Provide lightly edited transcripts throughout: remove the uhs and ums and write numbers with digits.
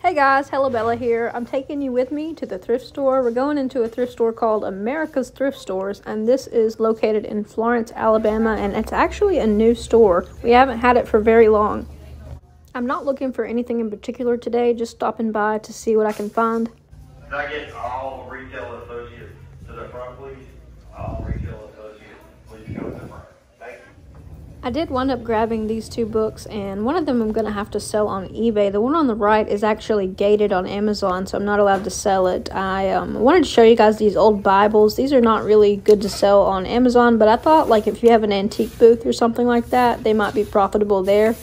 Hey guys, Hello Bella here. I'm taking you with me to the thrift store. We're going into a thrift store called America's Thrift Stores, and this is located in Florence, Alabama, and it's actually a new store. We haven't had it for very long. I'm not looking for anything in particular today, just stopping by to see what I can find. Can I get all retail associates to the front, please? All retail associates, please go to the front. Thank you. I did wind up grabbing these two books, and one of them I'm going to have to sell on eBay. The one on the right is actually gated on Amazon, so I'm not allowed to sell it. I wanted to show you guys these old Bibles. These are not really good to sell on Amazon, but I thought, like, if you have an antique booth or something like that, they might be profitable there.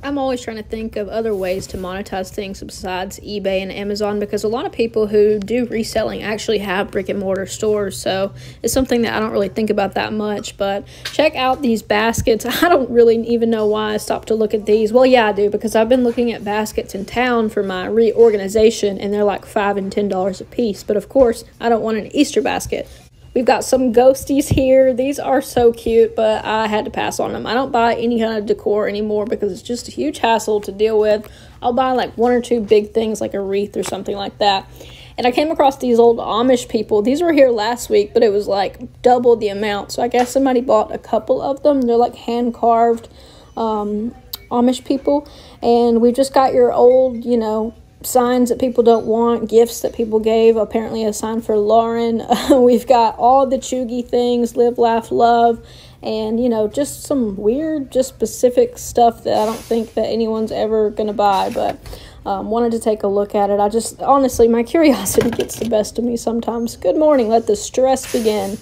I'm always trying to think of other ways to monetize things besides eBay and Amazon, because a lot of people who do reselling actually have brick and mortar stores, so it's something that I don't really think about that much. But check out these baskets. I don't really even know why I stopped to look at these. Well, yeah, I do, because I've been looking at baskets in town for my reorganization, and they're like $5 and $10 a piece. But of course, I don't want an Easter basket. We've got some ghosties here. These are so cute, but I had to pass on them. I don't buy any kind of decor anymore because it's just a huge hassle to deal with. I'll buy like one or two big things like a wreath or something like that. And I came across these old Amish people. These were here last week, but it was like double the amount. So I guess somebody bought a couple of them. They're like hand-carved Amish people. And we've just got your old, you know, signs that people don't want, gifts that people gave, apparently a sign for Lauren. We've got all the chuggy things, live, laugh, love, and, you know, just some weird, just specific stuff that I don't think that anyone's ever gonna buy, but wanted to take a look at it. I just, honestly, my curiosity gets the best of me sometimes. Good morning, let the stress begin.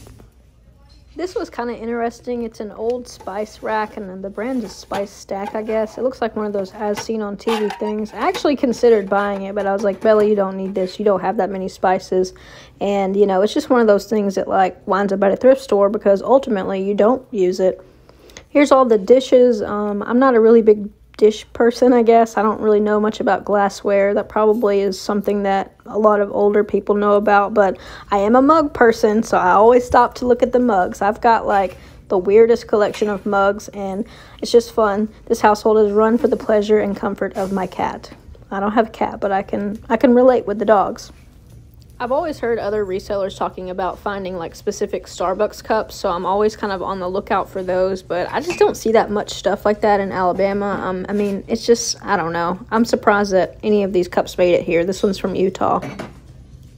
This was kind of interesting. It's an old spice rack, and then the brand is Spice Stack, I guess. It looks like one of those as seen on TV things. I actually considered buying it, but I was like, Bella, you don't need this. You don't have that many spices. And, you know, it's just one of those things that, like, winds up at a thrift store because ultimately you don't use it. Here's all the dishes. I'm not a really big dish person, I guess. I don't really know much about glassware. That probably is something that a lot of older people know about, but I am a mug person, so I always stop to look at the mugs. I've got like the weirdest collection of mugs, and it's just fun. This household is run for the pleasure and comfort of my cat. I don't have a cat, but I can relate with the dogs. I've always heard other resellers talking about finding like specific Starbucks cups, so I'm always kind of on the lookout for those, but I just don't see that much stuff like that in Alabama. I mean, it's just, I don't know. I'm surprised that any of these cups made it here. This one's from Utah.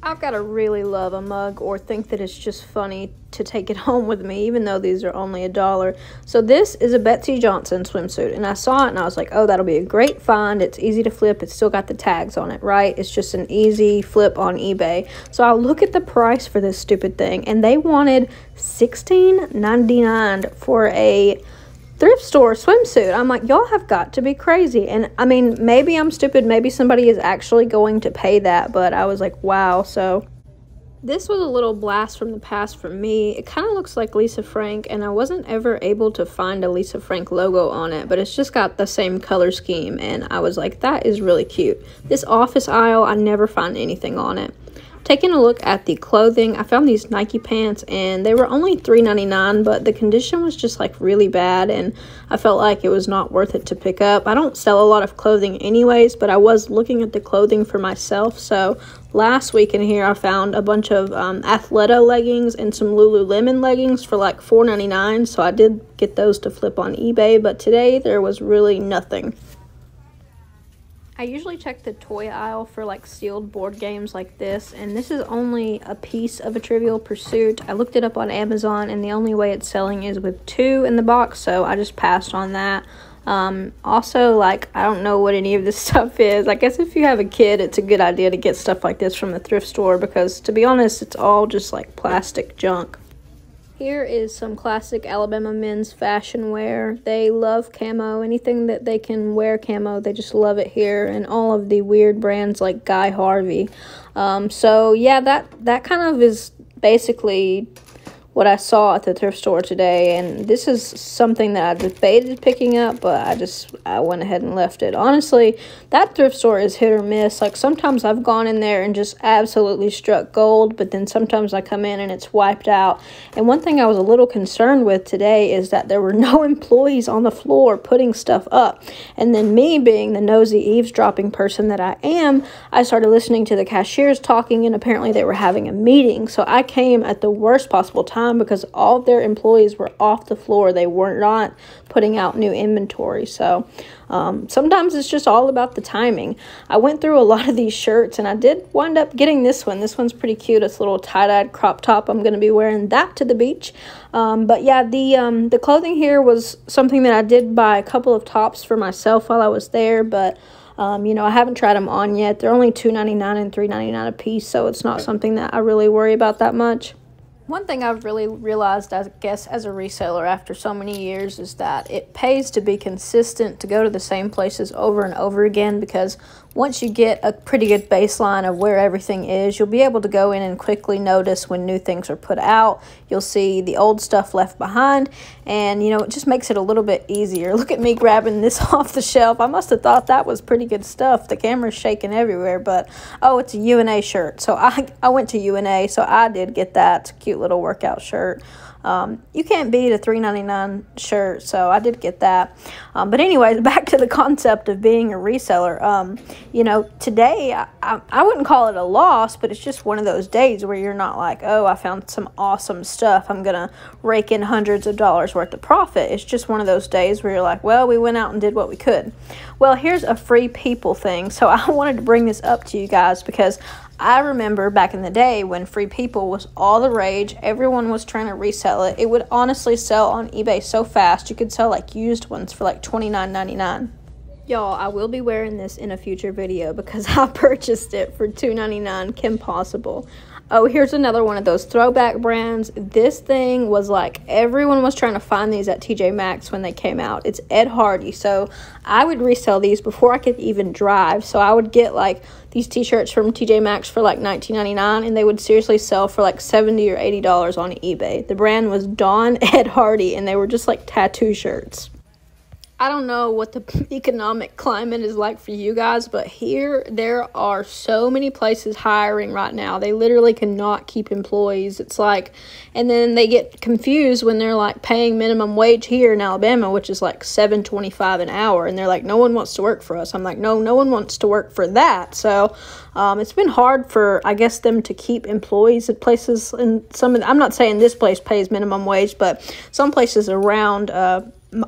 I've got to really love a mug or think that it's just funny to take it home with me, even though these are only $1. So this is a Betsy Johnson swimsuit, and I saw it and I was like, oh, that'll be a great find. It's easy to flip. It's still got the tags on it, right? It's just an easy flip on eBay. So I'll look at the price for this stupid thing, and they wanted $16.99 for a thrift store swimsuit. I'm like, y'all have got to be crazy. And I mean, maybe I'm stupid, maybe somebody is actually going to pay that, but I was like, wow. So this was a little blast from the past for me. It kind of looks like Lisa Frank, and I wasn't ever able to find a Lisa Frank logo on it, but it's just got the same color scheme, and I was like, that is really cute. This office aisle, I never find anything on it. Taking a look at the clothing, I found these Nike pants, and they were only $3.99, but the condition was just like really bad, and I felt like it was not worth it to pick up. I don't sell a lot of clothing anyways, but I was looking at the clothing for myself. So last week in here, I found a bunch of Athleta leggings and some Lululemon leggings for like $4.99, so I did get those to flip on eBay, but today there was really nothing. I usually check the toy aisle for like sealed board games like this, and this is only a piece of a Trivial Pursuit. I looked it up on Amazon, and the only way it's selling is with 2 in the box, so I just passed on that. Also, like, I don't know what any of this stuff is. I guess if you have a kid, it's a good idea to get stuff like this from the thrift store, because to be honest, it's all just like plastic junk. Here is some classic Alabama men's fashion wear. They love camo. Anything that they can wear camo, they just love it here. And all of the weird brands like Guy Harvey. So yeah, that kind of is basically what I saw at the thrift store today, and this is something that I debated picking up, but I went ahead and left it. Honestly, that thrift store is hit or miss. Like, sometimes I've gone in there and just absolutely struck gold, but then sometimes I come in and it's wiped out. And one thing I was a little concerned with today is that there were no employees on the floor putting stuff up. And then me, being the nosy eavesdropping person that I am, I started listening to the cashiers talking, and apparently they were having a meeting. So I came at the worst possible time because all of their employees were off the floor. They were not putting out new inventory. So sometimes it's just all about the timing. I went through a lot of these shirts, and I did wind up getting this one. This one's pretty cute. It's a little tie-dyed crop top. I'm going to be wearing that to the beach. But yeah, the clothing here was something that I did buy a couple of tops for myself while I was there, but you know, I haven't tried them on yet. They're only $2.99 and $3.99 a piece, so it's not something that I really worry about that much. One thing I've really realized, I guess, as a reseller after so many years is that it pays to be consistent, to go to the same places over and over again, because once you get a pretty good baseline of where everything is, you'll be able to go in and quickly notice when new things are put out. You'll see the old stuff left behind, and, you know, it just makes it a little bit easier. Look at me grabbing this off the shelf. I must have thought that was pretty good stuff. The camera's shaking everywhere, but, oh, it's a UNA shirt. So I went to UNA, so I did get that. It's a cute little workout shirt. You can't beat a $3.99 shirt, so I did get that. But anyways, back to the concept of being a reseller. You know, today, I wouldn't call it a loss, but it's just one of those days where you're not like, oh, I found some awesome stuff, I'm going to rake in hundreds of dollars worth of profit. It's just one of those days where you're like, well, we went out and did what we could. Well, here's a Free People thing. So I wanted to bring this up to you guys because I remember back in the day when Free People was all the rage. Everyone was trying to resell it. It would honestly sell on eBay so fast. You could sell like used ones for like $29.99. Y'all, I will be wearing this in a future video because I purchased it for $2.99. Kim Possible. Oh, here's another one of those throwback brands. This thing was like, everyone was trying to find these at TJ Maxx when they came out. It's Ed Hardy. So I would resell these before I could even drive. So I would get like these t-shirts from TJ Maxx for like $19.99, and they would seriously sell for like $70 or $80 on eBay. The brand was Dawn Ed Hardy, and they were just like tattoo shirts. I don't know what the economic climate is like for you guys, but here there are so many places hiring right now. They literally cannot keep employees. It's like, and then they get confused when they're like paying minimum wage here in Alabama, which is like $7.25 an hour, and they're like, no one wants to work for us. I'm like, no one wants to work for that. So it's been hard for, I guess, them to keep employees at places. And I'm not saying this place pays minimum wage, but some places around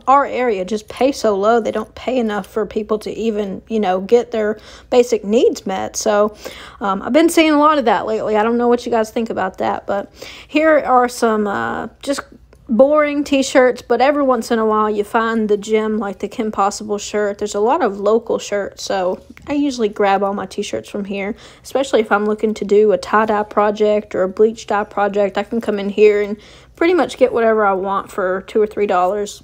our area just pay so low. They don't pay enough for people to even, you know, get their basic needs met. So I've been seeing a lot of that lately. I don't know what you guys think about that, but here are some just boring t-shirts, but every once in a while you find the gem, like the Kim Possible shirt. There's a lot of local shirts, so I usually grab all my t-shirts from here, especially if I'm looking to do a tie-dye project or a bleach dye project. I can come in here and pretty much get whatever I want for $2 or $3.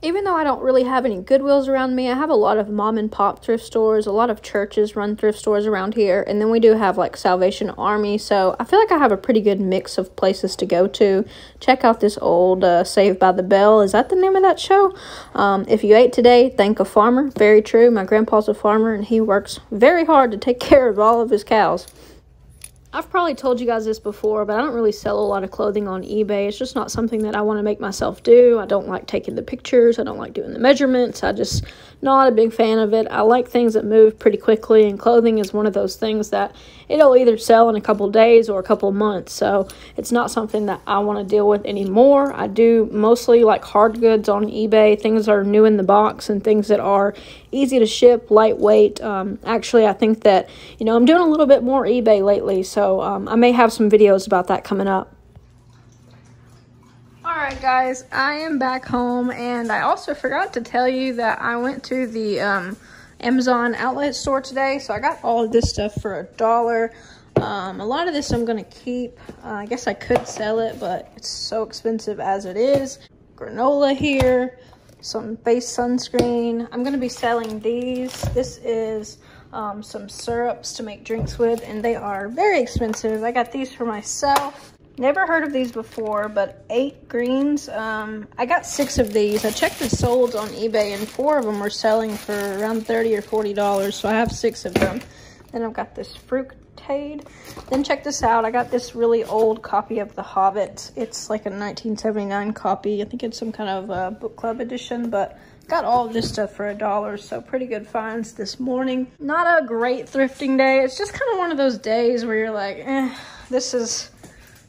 Even though I don't really have any Goodwills around me, I have a lot of mom and pop thrift stores. A lot of churches run thrift stores around here. And then we do have like Salvation Army. So I feel like I have a pretty good mix of places to go to. Check out this old Saved by the Bell. Is that the name of that show? If you ate today, thank a farmer. Very true. My grandpa's a farmer and he works very hard to take care of all of his cows. I've probably told you guys this before, but I don't really sell a lot of clothing on eBay. It's just not something that I want to make myself do. I don't like taking the pictures. I don't like doing the measurements. I just not a big fan of it. I like things that move pretty quickly, and clothing is one of those things that it'll either sell in a couple days or a couple months. So it's not something that I want to deal with anymore. I do mostly like hard goods on eBay, things that are new in the box and things that are easy to ship, lightweight. Actually, I think that, you know, I'm doing a little bit more eBay lately, so I may have some videos about that coming up. Alright guys, I am back home, and I also forgot to tell you that I went to the Amazon outlet store today, so I got all of this stuff for $1. A lot of this I'm going to keep. I guess I could sell it, but it's so expensive as it is. Granola here, some face sunscreen. I'm going to be selling these. This is some syrups to make drinks with, and they are very expensive. I got these for myself. Never heard of these before, but 8 greens. I got 6 of these. I checked the solds on eBay, and 4 of them were selling for around $30 or $40, so I have 6 of them. Then I've got this fruitade. Then check this out. I got this really old copy of The Hobbit. It's like a 1979 copy. I think it's some kind of book club edition, but got all of this stuff for $1, so pretty good finds this morning. Not a great thrifting day. It's just kind of one of those days where you're like, this is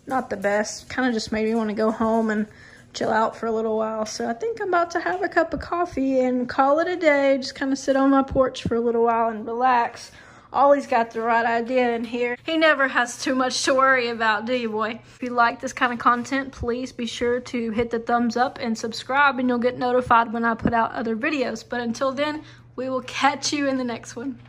not the best. Kind of just made me want to go home and chill out for a little while. So I think I'm about to have a cup of coffee and call it a day. Just kind of sit on my porch for a little while and relax. Always got the right idea in here. He never has too much to worry about, do you, boy? If you like this kind of content, please be sure to hit the thumbs up and subscribe, and you'll get notified when I put out other videos. But until then, we will catch you in the next one.